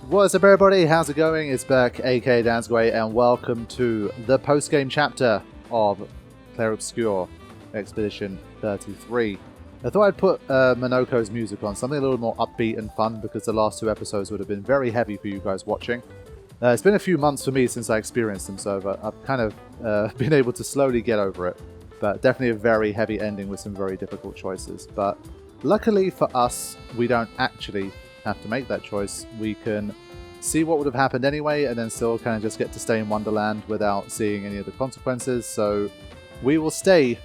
What's up everybody, how's it going? It's back, aka Dansway, and welcome to the post-game chapter of Clair Obscur Expedition 33. I thought I'd put Minoko's music on, something a little more upbeat and fun, because the last two episodes would have been very heavy for you guys watching. It's been a few months for me since I experienced them, so I've kind of been able to slowly get over it. But definitely a very heavy ending with some very difficult choices. But luckily for us, we don't actually have to make that choice. We can see what would have happened anyway and then still kind of just get to stay in Wonderland without seeing any of the consequences. So we will stay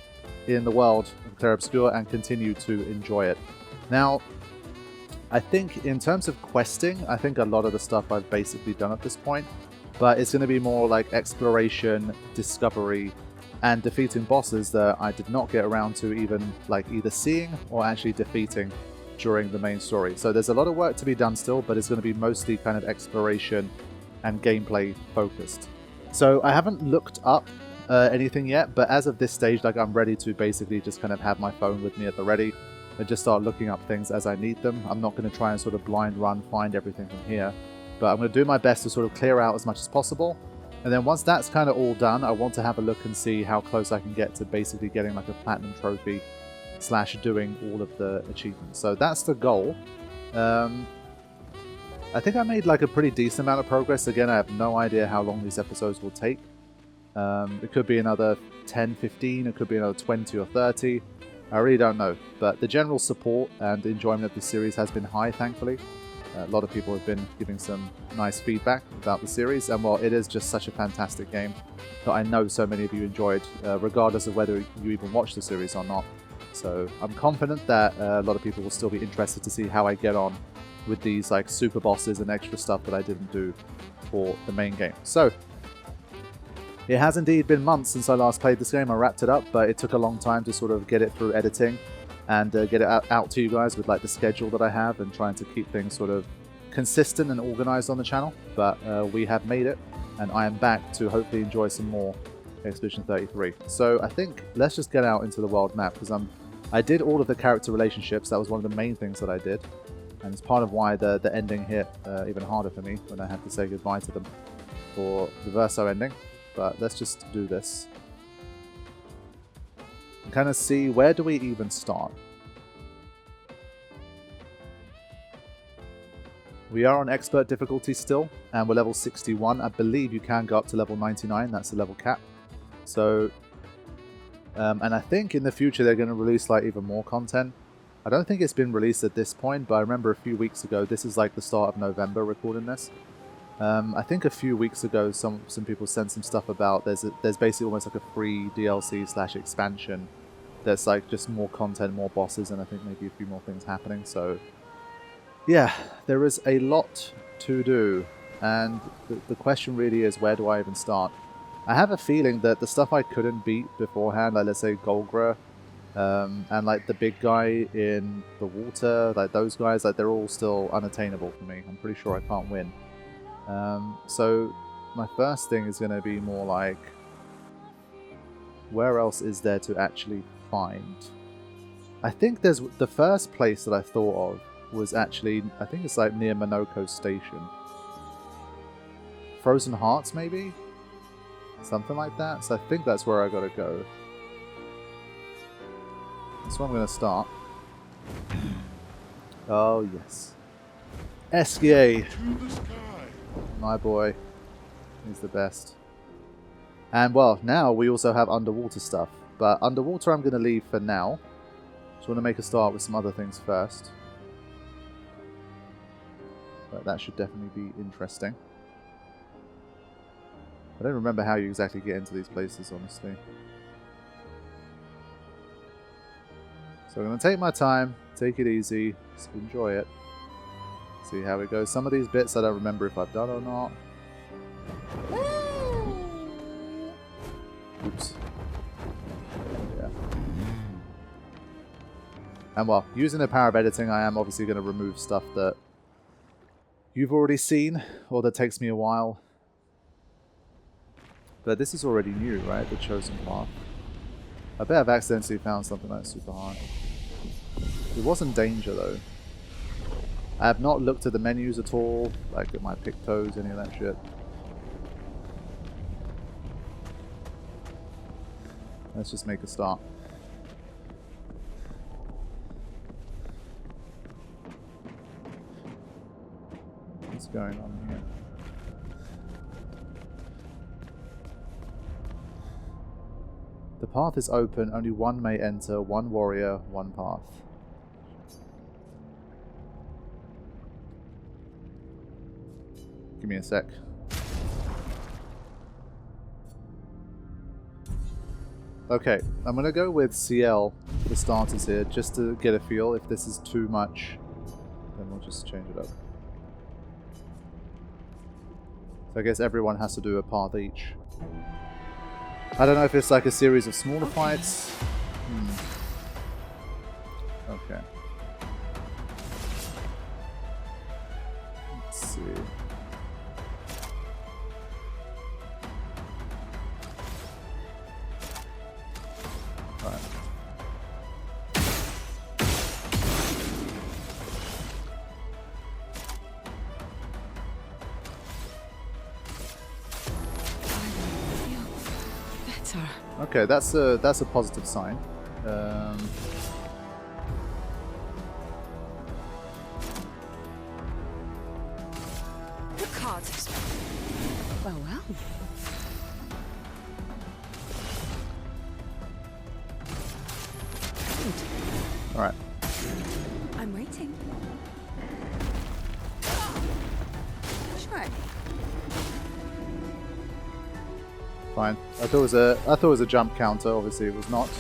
in the world of Clair Obscur and continue to enjoy it. Now, I think in terms of questing, I think a lot of the stuff I've basically done at this point, but it's going to be more like exploration, discovery, and defeating bosses that I did not get around to even like either seeing or actually defeating during the main story. So there's a lot of work to be done still, but it's going to be mostly kind of exploration and gameplay focused. So I haven't looked up anything yet, but as of this stage, like, I'm ready to basically just kind of have my phone with me at the ready and just start looking up things as I need them. I'm not going to try and sort of blind run, find everything from here, but I'm going to do my best to sort of clear out as much as possible. And then once that's kind of all done, I want to have a look and see how close I can get to basically getting like a platinum trophy / doing all of the achievements. So that's the goal. I think I made like a pretty decent amount of progress. Again, I have no idea how long these episodes will take. It could be another 10, 15, it could be another 20 or 30. I really don't know. But the general support and enjoyment of this series has been high, thankfully. A lot of people have been giving some nice feedback about the series, and well, it is just such a fantastic game that I know so many of you enjoyed, regardless of whether you even watched the series or not. So I'm confident that a lot of people will still be interested to see how I get on with these like super bosses and extra stuff that I didn't do for the main game. So it has indeed been months since I last played this game. I wrapped it up, but it took a long time to sort of get it through editing and get it out to you guys with like the schedule that I have and trying to keep things sort of consistent and organized on the channel. But we have made it, and I am back to hopefully enjoy some more Expedition 33. So I think let's just get out into the world map, because I did all of the character relationships. That was one of the main things that I did, and it's part of why the ending hit even harder for me when I had to say goodbye to them for the Verso ending. But let's just do this and kind of see, where do we even start? We are on expert difficulty still, and we're level 61. I believe you can go up to level 99, that's the level cap. So, and I think in the future they're going to release like even more content. I don't think it's been released at this point, but I remember a few weeks ago, this is like the start of November recording this. I think a few weeks ago some people sent some stuff about there's basically almost like a free DLC / expansion that's like just more content, more bosses, and I think maybe a few more things happening. So yeah, there is a lot to do, and the question really is, where do I even start? I have a feeling that the stuff I couldn't beat beforehand, like let's say Golgra, and like the big guy in the water, like those guys, like they're all still unattainable for me. I'm pretty sure I can't win. So my first thing is going to be more like, where else is there to actually find? I think there's the first place that I thought of was actually, I think it's like near Minoko Station. Frozen Hearts maybe? Something like that. So I think that's where I gotta go. That's where I'm gonna start. Oh yes. Esquier! My boy. He's the best. And well, now we also have underwater stuff. But underwater I'm gonna leave for now. Just want to make a start with some other things first. But that should definitely be interesting. I don't remember how you exactly get into these places, honestly. So I'm going to take my time, take it easy, just enjoy it. See how it goes. Some of these bits I don't remember if I've done or not. Oops. Yeah. And well, using the power of editing, I am obviously going to remove stuff that you've already seen, or that takes me a while. But this is already new, right? The chosen path. I bet I've accidentally found something that's super hard. It wasn't danger, though. I have not looked at the menus at all, like at my pictos, any of that shit. Let's just make a start. What's going on here? The path is open, only one may enter, one warrior, one path. Give me a sec. Okay, I'm gonna go with CL for the starters here, just to get a feel. If this is too much, then we'll just change it up. So I guess everyone has to do a path each. I don't know if it's like a series of smaller fights. Okay. Let's see. Alright. Okay, that's a positive sign. The cards. Well. All right. I'm waiting. Sure. Fine. I thought it was a jump counter. Obviously, it was not.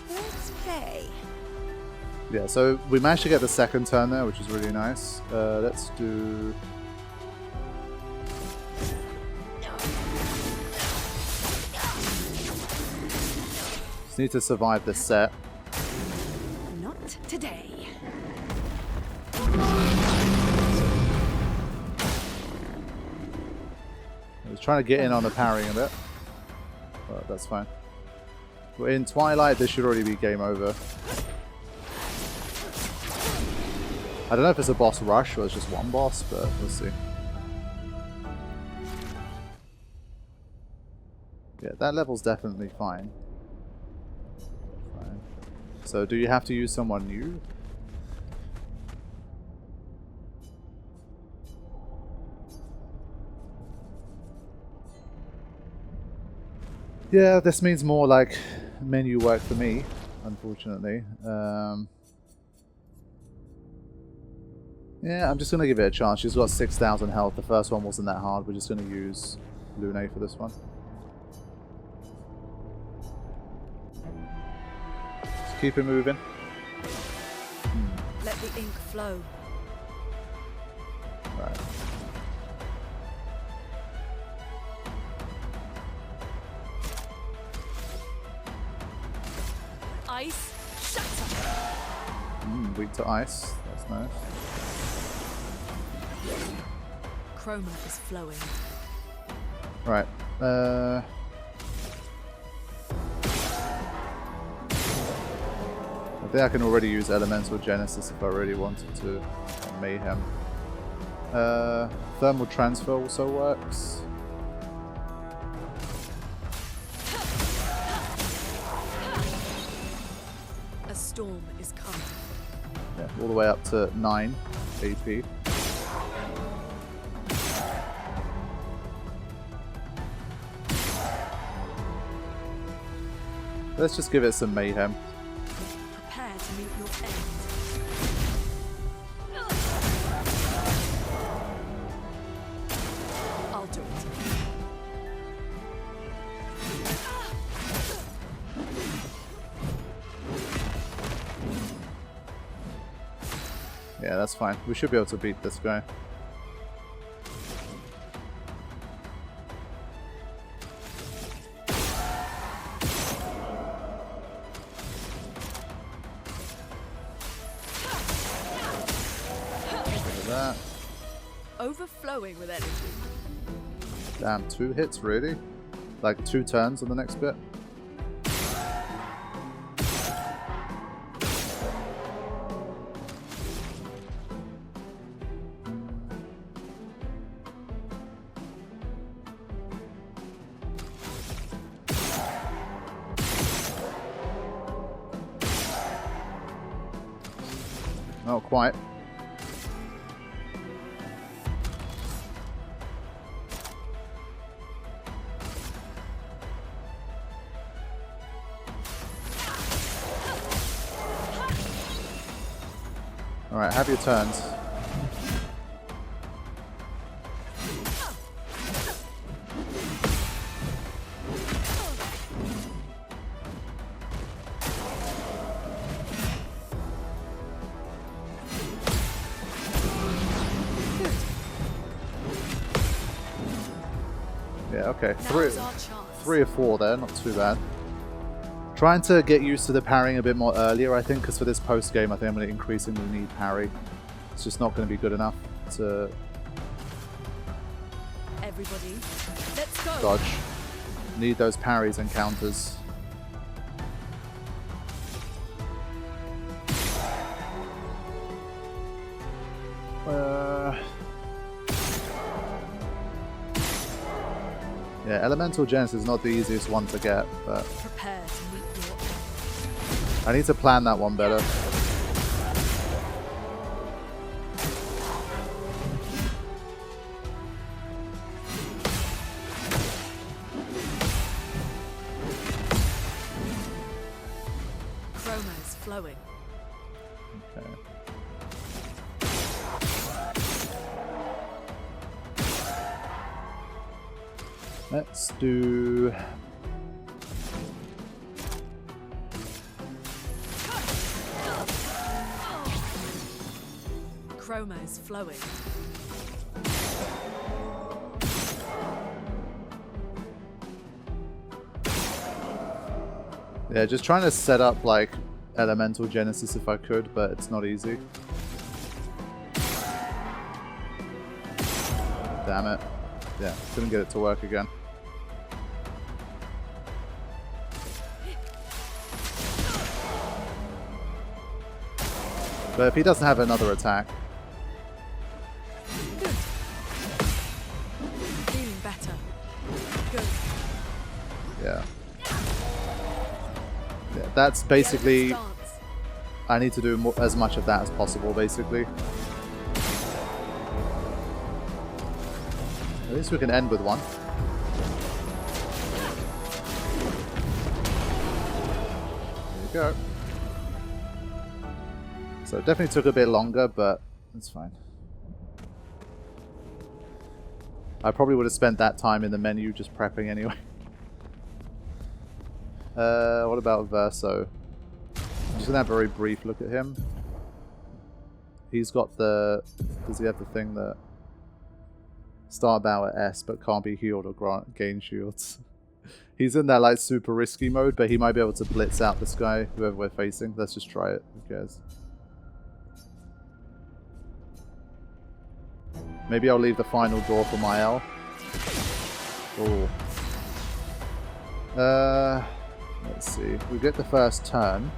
Let's play. Yeah. So we managed to get the second turn there, which is really nice. Let's do. Need to survive this set. Not today. I was trying to get in on the parrying a bit, but that's fine. We're in Twilight. This should already be game over. I don't know if it's a boss rush or it's just one boss, but we'll see. Yeah, that level's definitely fine. So, do you have to use someone new? Yeah, this means more like menu work for me, unfortunately. Yeah, I'm just going to give it a chance. She's got 6,000 health. The first one wasn't that hard. We're just going to use Lune for this one. Keep it moving. Let the ink flow. Right. Ice shatter. Weak to ice. That's nice. Chroma is flowing. Right. I think I can already use Elemental Genesis if I really wanted to. Mayhem. Thermal Transfer also works. A storm is coming. Yeah, all the way up to 9 AP. Let's just give it some Mayhem. Prepare to meet your end. I'll do it. Yeah, that's fine. We should be able to beat this guy. Overflowing with energy. Damn, 2 hits, really? Like 2 turns on the next bit? Not quite. Alright, have your turns. Yeah, okay. Three or 4 there, not too bad. Trying to get used to the parrying a bit more earlier, I think, because for this post game, I think I'm going to increasingly need parry. It's just not going to be good enough to Everybody, let's go. dodge. Need those parries and counters. Yeah, Elemental Genesis is not the easiest one to get, but Prepare to meet your end. I need to plan that one better. Chroma is flowing. Okay. Let's do... Chroma is flowing. Yeah, just trying to set up like Elemental Genesis if I could, but it's not easy. Damn it. Yeah, couldn't get it to work again. But if he doesn't have another attack... Good. Feeling better. Good. Yeah. Yeah, that's basically... Stance. I need to do as much of that as possible, basically. At least we can end with one. There you go. So it definitely took a bit longer, but it's fine. I probably would have spent that time in the menu just prepping anyway. What about Verso? I'm just gonna have a very brief look at him. He's got the... Does he have the thing that... Start battle at S, but can't be healed or gain shields. He's in that like super risky mode, but he might be able to blitz out this guy, whoever we're facing. Let's just try it. Who cares? Maybe I'll leave the final door for my L. Oh. Let's see. We get the first turn.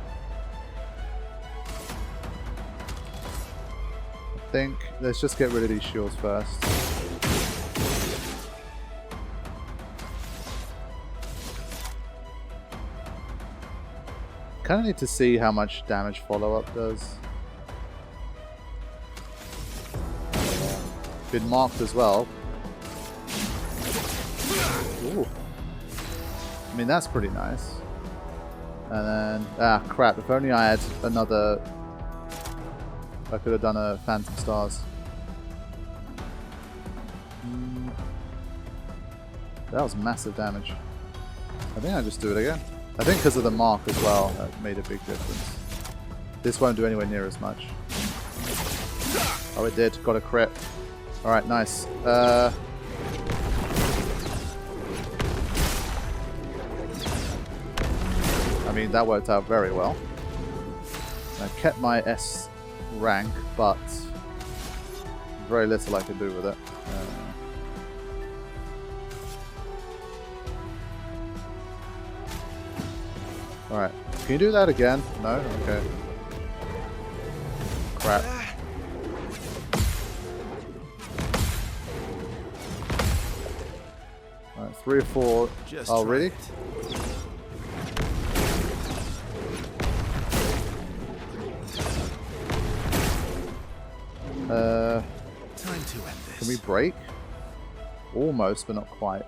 I think let's just get rid of these shields first. Kind of need to see how much damage follow-up does. Been marked as well. Ooh. I mean, that's pretty nice. And then... Ah, crap. If only I had another... I could have done a Phantom Stars. That was massive damage. I think I'll just do it again. I think because of the mark as well, that made a big difference. This won't do anywhere near as much. Oh, it did. Got a crit. Alright, nice. I mean, that worked out very well. I kept my S rank, but very little I can do with it. Alright. Can you do that again? No? Okay. Crap. Alright, 3 or 4. Just Oh, try really? it. Time to end this. Can we break? Almost, but not quite.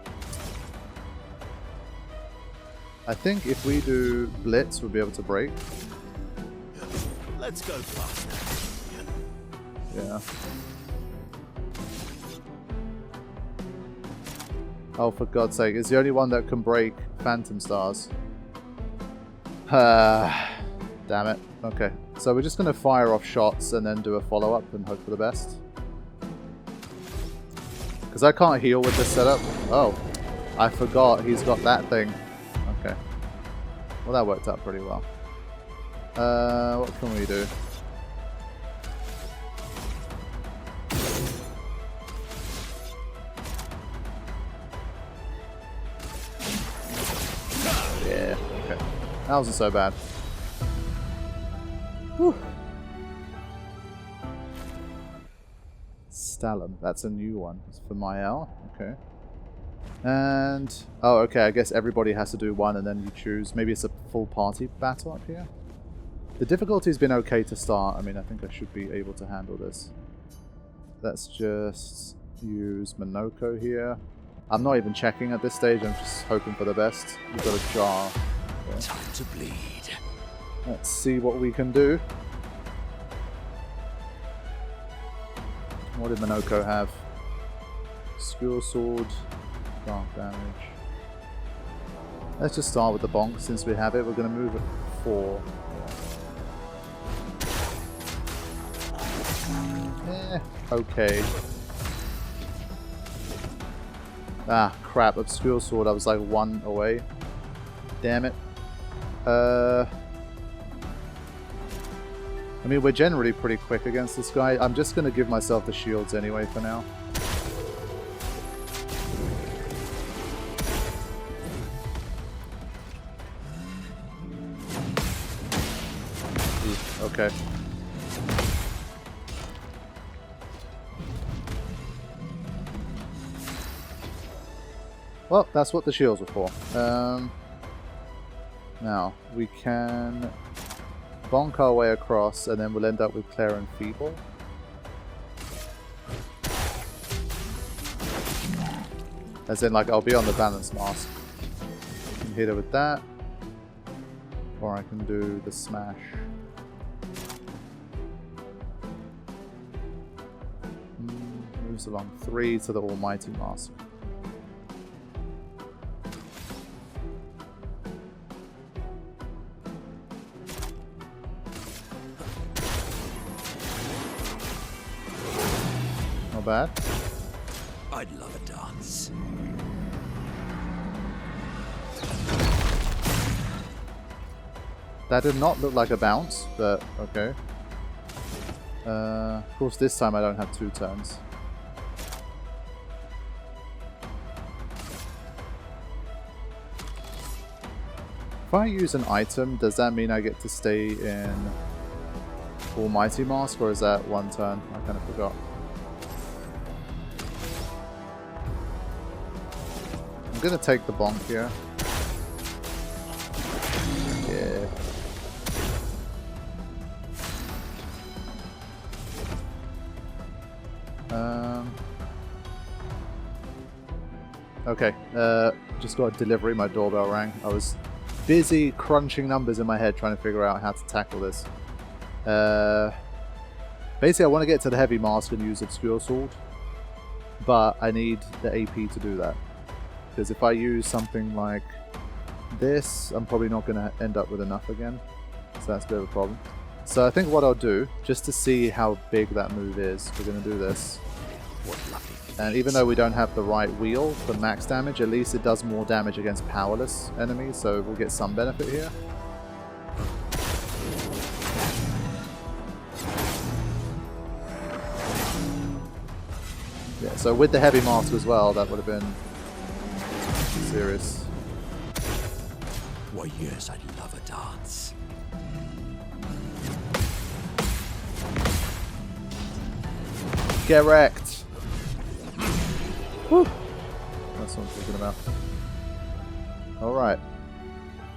I think if we do Blitz, we'll be able to break. Let's go faster. Yeah. Oh, for God's sake. It's the only one that can break Phantom Stars. Damn it. Okay. So we're just going to fire off shots and then do a follow-up and hope for the best. Because I can't heal with this setup. Oh. I forgot he's got that thing. Okay. Well, that worked out pretty well. What can we do? Yeah, okay. That wasn't so bad. Whew. Stalin, that's a new one. It's for Mael, okay. And, oh, okay, I guess everybody has to do one and then you choose. Maybe it's a full party battle up here? The difficulty's been okay to start. I mean, I think I should be able to handle this. Let's just use Minoko here. I'm not even checking at this stage, I'm just hoping for the best. We've got a jar. Okay. Time to bleed. Let's see what we can do. What did Minoko have? Skewer sword, dark damage. Let's just start with the bonk since we have it. We're going to move it 4. Okay. Ah, crap. Obscure sword. I was like 1 away. Damn it. I mean, we're generally pretty quick against this guy. I'm just going to give myself the shields anyway for now. Ooh, okay. Well, that's what the shields were for. Now, we can bonk our way across, and then we'll end up with Claire and Feeble. As in, like, I'll be on the balance mask. I can hit her with that. Or I can do the smash. Moves along 3 to the almighty mask. Not bad. I'd love a dance. That did not look like a bounce, but okay. Of course, this time I don't have 2 turns. If I use an item, does that mean I get to stay in Almighty Mask, or is that 1 turn? I kind of forgot. I'm gonna take the bonk here. Yeah. Okay, just got a delivery, my doorbell rang. I was busy crunching numbers in my head trying to figure out how to tackle this. Basically I want to get to the heavy mask and use Obscure Sword, but I need the AP to do that. Because if I use something like this, I'm probably not going to end up with enough again. So that's a bit of a problem. So I think what I'll do, just to see how big that move is, we're going to do this. What lucky. And even though we don't have the right wheel for max damage, at least it does more damage against powerless enemies, so we'll get some benefit here. Yeah, so with the heavy mask as well, that would have been serious. Why, yes, I'd love a dance. Get wrecked. Woo. That's what I'm talking about. Alright.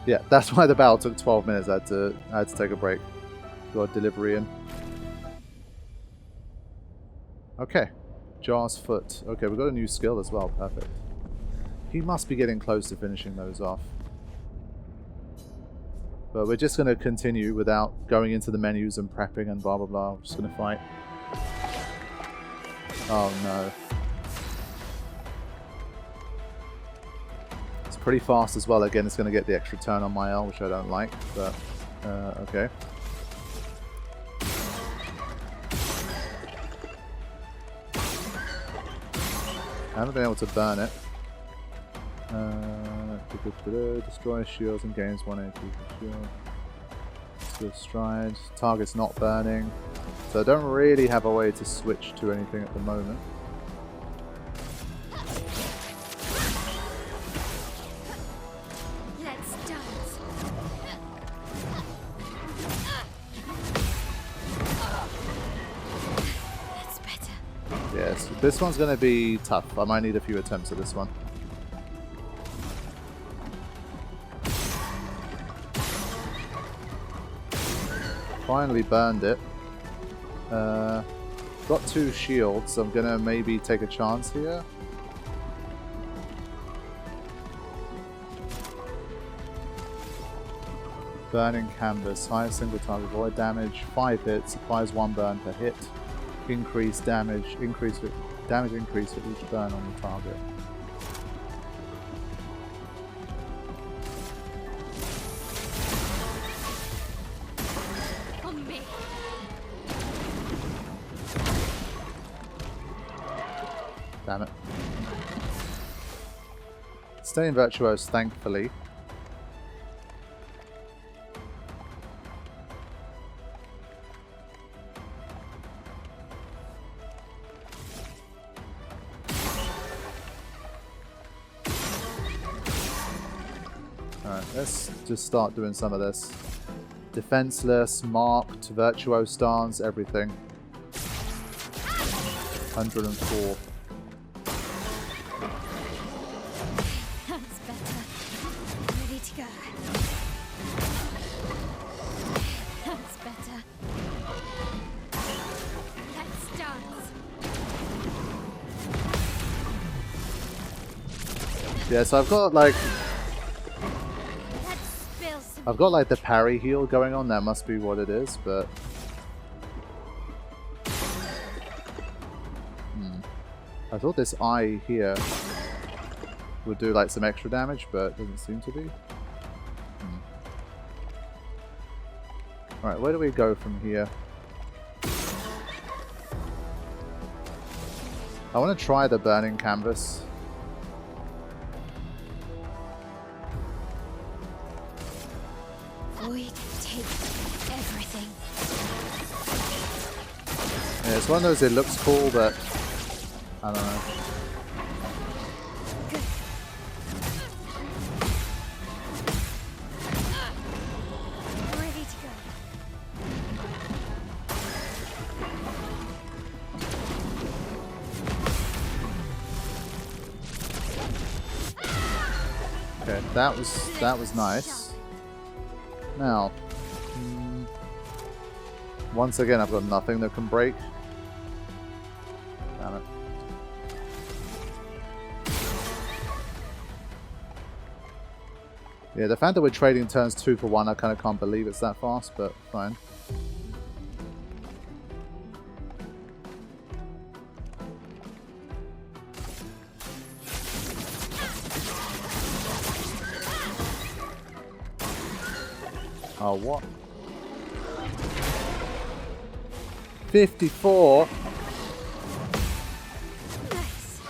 Yeah, that's why the battle took 12 minutes. I had to take a break. Got a delivery in. Okay. Jar's foot. Okay, we've got a new skill as well. Perfect. He must be getting close to finishing those off. But we're just going to continue without going into the menus and prepping and blah blah blah. We're just going to fight. Oh no. It's pretty fast as well. Again, it's going to get the extra turn on my L, which I don't like. But, okay. I haven't been able to burn it. Destroy shields and gains 1 HP per shield. Swift stride. Target's not burning. So I don't really have a way to switch to anything at the moment. Let's dance. That's better. Yes, this one's going to be tough. I might need a few attempts at this one. Finally burned it. Got 2 shields, so I'm gonna maybe take a chance here. Burning canvas, highest single target void damage, 5 hits, applies 1 burn per hit. Increase damage, increase with each burn on the target. Damn it. Staying virtuose, thankfully. Alright, let's just start doing some of this. Defenseless, marked, virtuose stance, everything. 104. Yeah, so I've got like the parry heal going on. That must be what it is, but I thought this eye here would do like some extra damage, but it doesn't seem to be. Alright, where do we go from here? I want to try the burning canvas. Void take everything. Yeah, it's one of those, it looks cool, but I don't know. Good. Ready to go. Okay, that was nice. Now, once again, I've got nothing that can break. Damn it. Yeah, the fact that we're trading turns 2 for 1, I kind of can't believe it's that fast, but fine. Oh, what? 54? Nice.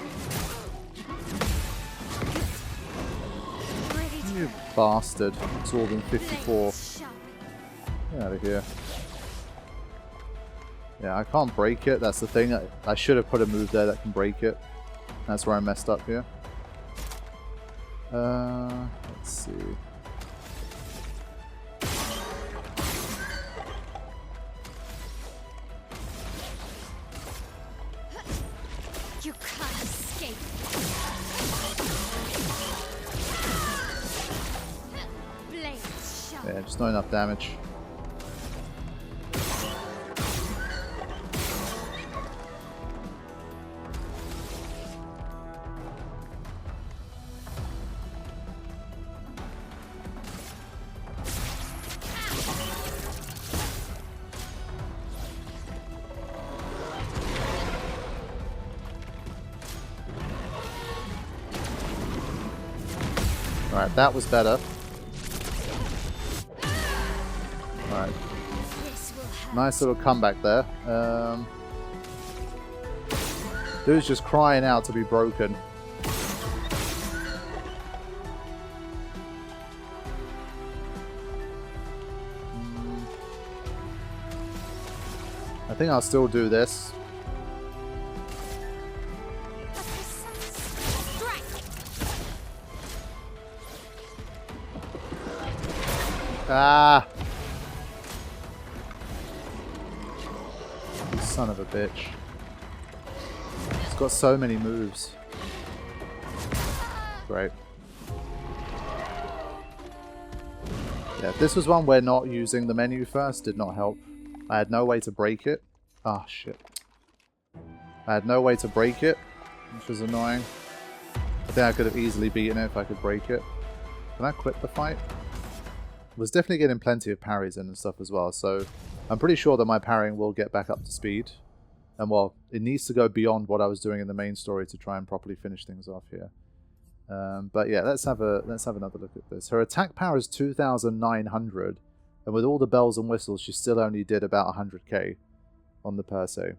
You bastard. Absorbing 54. Get out of here. Yeah, I can't break it. That's the thing. I should have put a move there that can break it. That's where I messed up here. Let's see. just not enough damage. Alright, that was better. Alright. Nice little comeback there. Dude's just crying out to be broken. I think I'll still do this. Ah! Son of a bitch. It's got so many moves. Great. Yeah, if this was one where not using the menu first did not help. I had no way to break it. Ah, shit. I had no way to break it, which was annoying. I think I could have easily beaten it if I could break it. Can I quit the fight? Was definitely getting plenty of parries in and stuff as well, so I'm pretty sure that my parrying will get back up to speed. And well, it needs to go beyond what I was doing in the main story to try and properly finish things off here. But yeah, let's have another look at this. Her attack power is 2,900, and with all the bells and whistles, she still only did about 100k on the per se.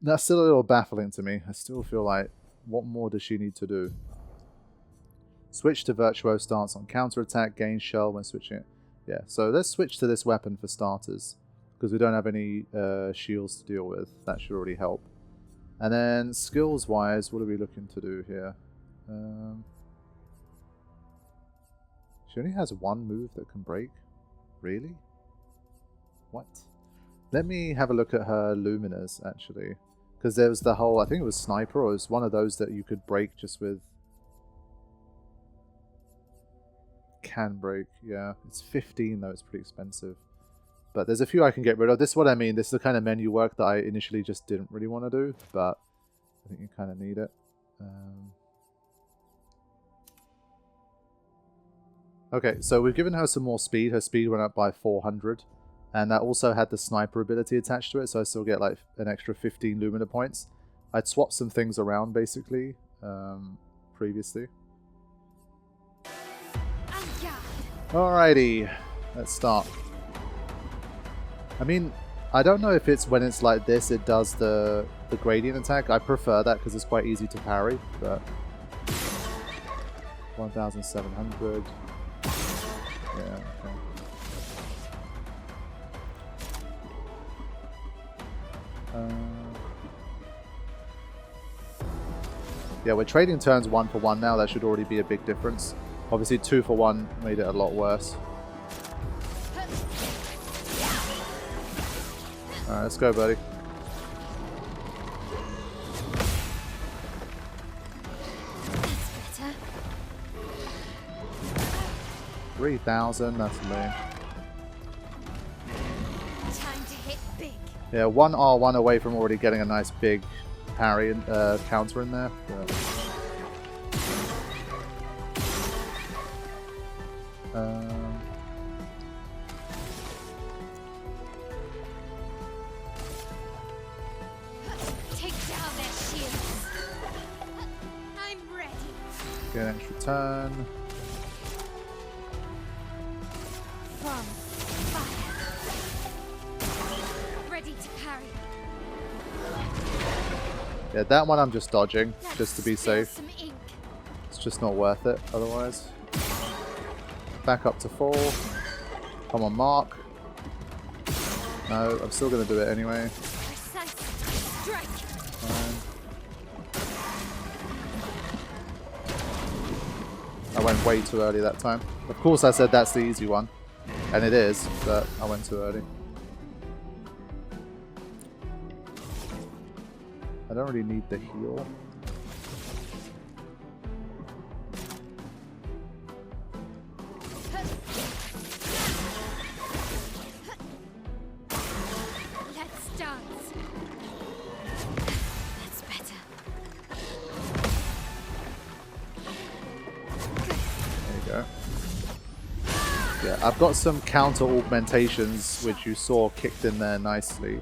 That's still a little baffling to me. I still feel like, what more does she need to do? Switch to Virtuo stance on counterattack, gain shell when switching it. Yeah, so let's switch to this weapon for starters, because we don't have any shields to deal with. That should already help. And then skills-wise, what are we looking to do here? She only has one move that can break? Really? What? Let me have a look at her Luminous, actually. Because there was the whole, I think it was Sniper, or it was one of those that you could break just with... Can break, yeah. It's 15 though, it's pretty expensive. But there's a few I can get rid of. This is what I mean. This is the kind of menu work that I initially just didn't really want to do, but I think you kind of need it. Okay, so we've given her some more speed. Her speed went up by 400. And that also had the sniper ability attached to it, so I still get like an extra 15 Lumina points. I'd swapped some things around, basically, previously. Alrighty, let's start. I mean, I don't know if it's when it's like this, it does the gradient attack. I prefer that because it's quite easy to parry, but... 1,700. Yeah, okay. Yeah, we're trading turns 1 for 1 now. That should already be a big difference. Obviously 2 for 1 made it a lot worse. Alright, let's go, buddy. That's better. 3,000, that's lame. Time to hit big. Yeah, 1 R1 away from already getting a nice big parry and counter in there. But, Take down their shields. I'm ready. get an extra turn. From fire. Ready to parry. Yeah, that one I'm just dodging, just to be Spill safe. some ink. It's just not worth it otherwise. Back up to 4. Come on, Mark. No, I'm still going to do it anyway. Precise strike. Fine. I went way too early that time. Of course I said that's the easy one. And it is, but I went too early. I don't really need the heal. go. Yeah, I've got some counter augmentations which you saw kicked in there nicely.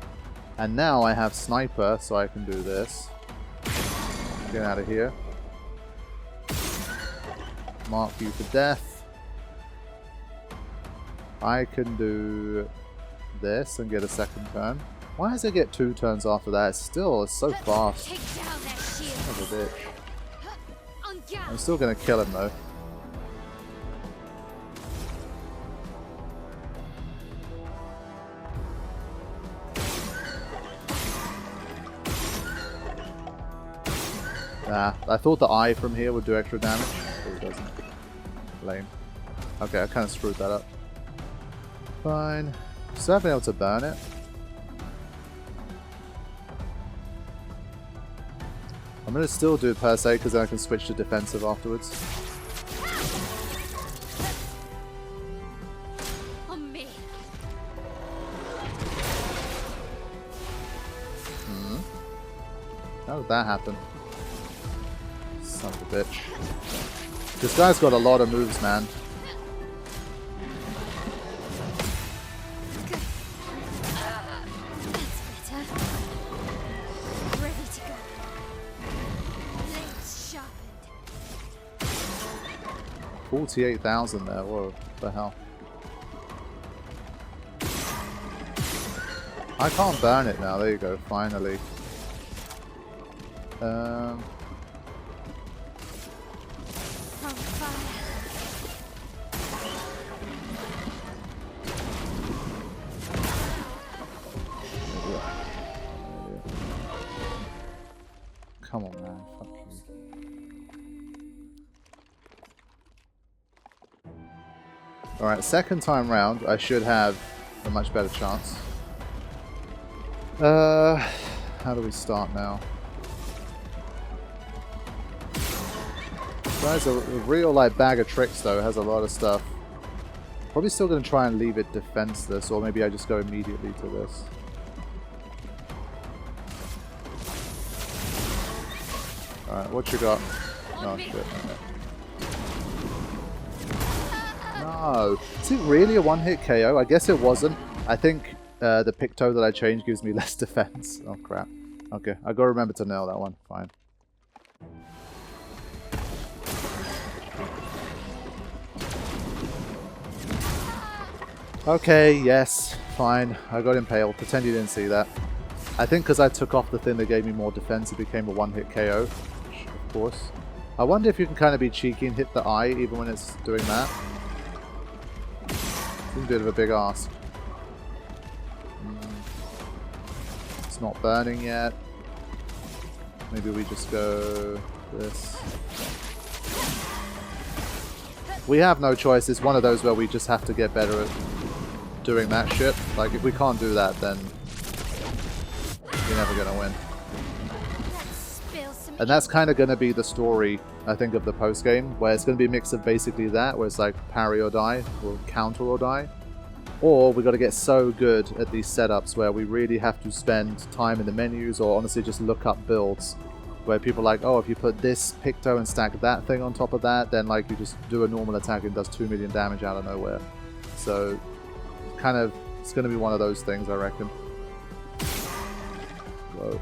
And now I have sniper, so I can do this. Get out of here. Mark you for death. I can do this and get a second turn. Why does it get 2 turns after that? It's so fast. Take down that shield. Son of a bitch. On guard. I'm still gonna kill him though. Nah, I thought the eye from here would do extra damage, but it doesn't. Lame. Okay, I kind of screwed that up. Fine. Still haven't been able to burn it. I'm going to still do it per se because then I can switch to defensive afterwards. On me. How did that happen? Son of a bitch. This guy's got a lot of moves, man. That's better. Ready to go. Blades sharpened. 48,000 there. Whoa, what the hell? I can't burn it now. There you go. Finally. On fire. Come on, man. Fuck you. Alright, second time round, I should have a much better chance. How do we start now? Guy's a real like bag of tricks though, has a lot of stuff. Probably still going to try and leave it defenseless, or maybe I just go immediately to this. Alright, what you got? Oh shit, okay. No! Is it really a one-hit KO? I guess it wasn't. I think the picto that I changed gives me less defense. Oh crap. Okay, I gotta remember to nail that one. Fine. Okay, yes, fine. I got impaled. Pretend you didn't see that. I think because I took off the thing that gave me more defense, it became a one-hit KO. Of course. I wonder if you can kind of be cheeky and hit the eye even when it's doing that. It's a bit of a big ask. It's not burning yet. Maybe we just go this. We have no choice. It's one of those where we just have to get better at doing that shit. Like, if we can't do that, then you're never gonna win. And that's kind of gonna be the story, I think, of the post game, where it's gonna be a mix of basically that, where it's like parry or die, or counter or die. Or we got to get so good at these setups where we really have to spend time in the menus, or honestly just look up builds where people are like, oh, if you put this picto and stack that thing on top of that, then like you just do a normal attack and does 2 million damage out of nowhere. So kind of, it's going to be one of those things, I reckon. Whoa.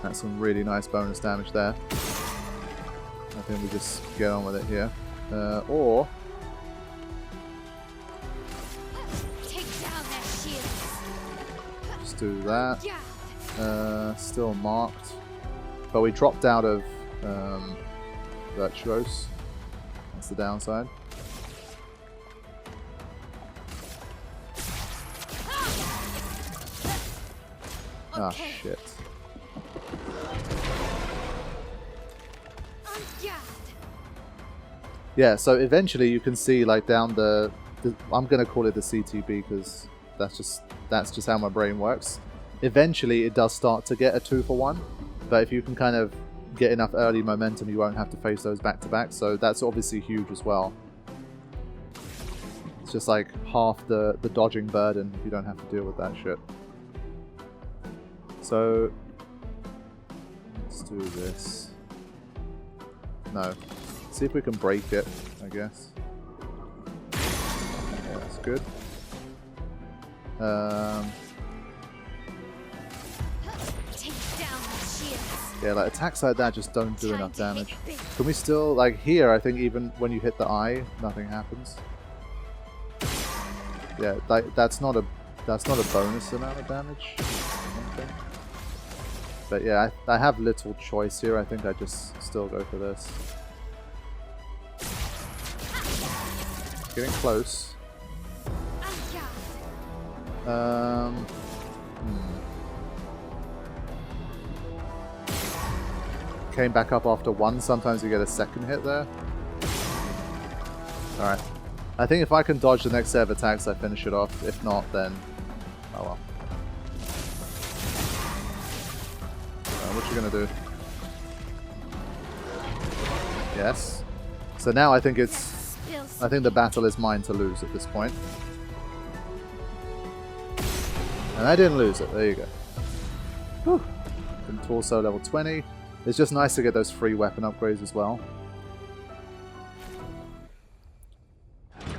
That's some really nice bonus damage there. I think we just get on with it here. Or just do that. Still marked. But we dropped out of Virtuos. That's the downside. Ah, shit. Yeah, so eventually you can see like down the I'm gonna call it the CTB because that's just how my brain works. Eventually it does start to get a 2-for-1, but if you can kind of get enough early momentum, you won't have to face those back to back, so that's obviously huge as well. It's just like half the dodging burden if you don't have to deal with that shit. So let's do this. No. See if we can break it, I guess. Yeah, that's good. Take down the shields. Yeah, like attacks like that just don't do enough damage. Can we still, like here, I think even when you hit the eye, nothing happens. Yeah, like that's not a bonus amount of damage. I don't think. But yeah, I have little choice here. I think I just still go for this. Getting close. Came back up after one. Sometimes you get a second hit there. Alright. I think if I can dodge the next set of attacks, I finish it off. If not, then... oh well. What you gonna do? Yes. So now I think it's... I think the battle is mine to lose at this point. And I didn't lose it. There you go. Whew. And torso level 20. It's just nice to get those free weapon upgrades as well.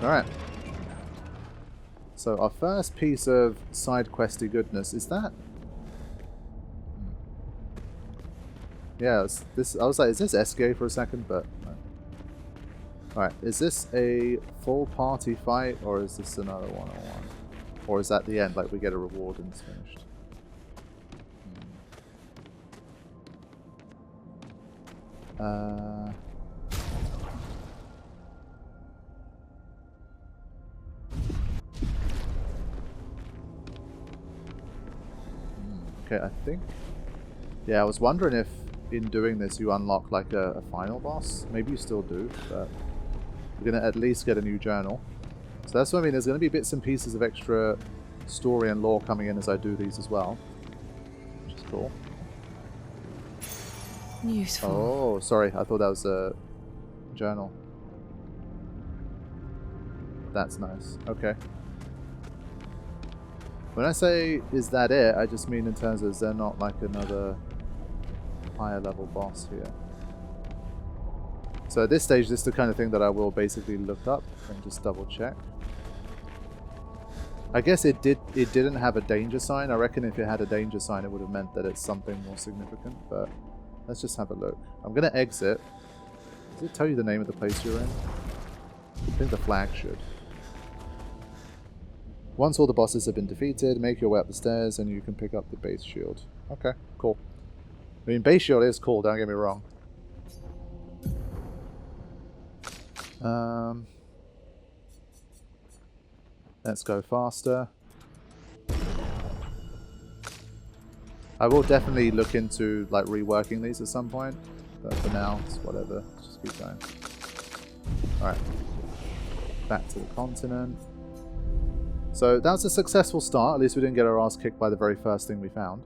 Alright. So our first piece of side questy goodness is that... yeah, this. I was like, is this SGA for a second? But no. Alright, is this a full party fight or is this another one-on-one? Or is that the end, like we get a reward and it's finished? Okay, I think... yeah, I was wondering if in doing this you unlock like a final boss. Maybe you still do, but you're going to at least get a new journal. So that's what I mean, there's going to be bits and pieces of extra story and lore coming in as I do these as well. Which is cool. Useful. Oh, sorry, I thought that was a journal. That's nice. Okay. When I say, is that it, I just mean in terms of, is there not like another higher level boss here? So at this stage, this is the kind of thing that I will basically look up and just double check. I guess it didn't have a danger sign. I reckon if it had a danger sign, it would have meant that it's something more significant, but let's just have a look. I'm going to exit. Does it tell you the name of the place you're in? I think the flag should. Once all the bosses have been defeated, make your way up the stairs and you can pick up the base shield. Okay, cool. I mean, base shield is cool, don't get me wrong. Let's go faster. I will definitely look into like reworking these at some point, but for now, it's whatever. Let's just keep going. Alright. Back to the continent. So that was a successful start. At least we didn't get our ass kicked by the very first thing we found.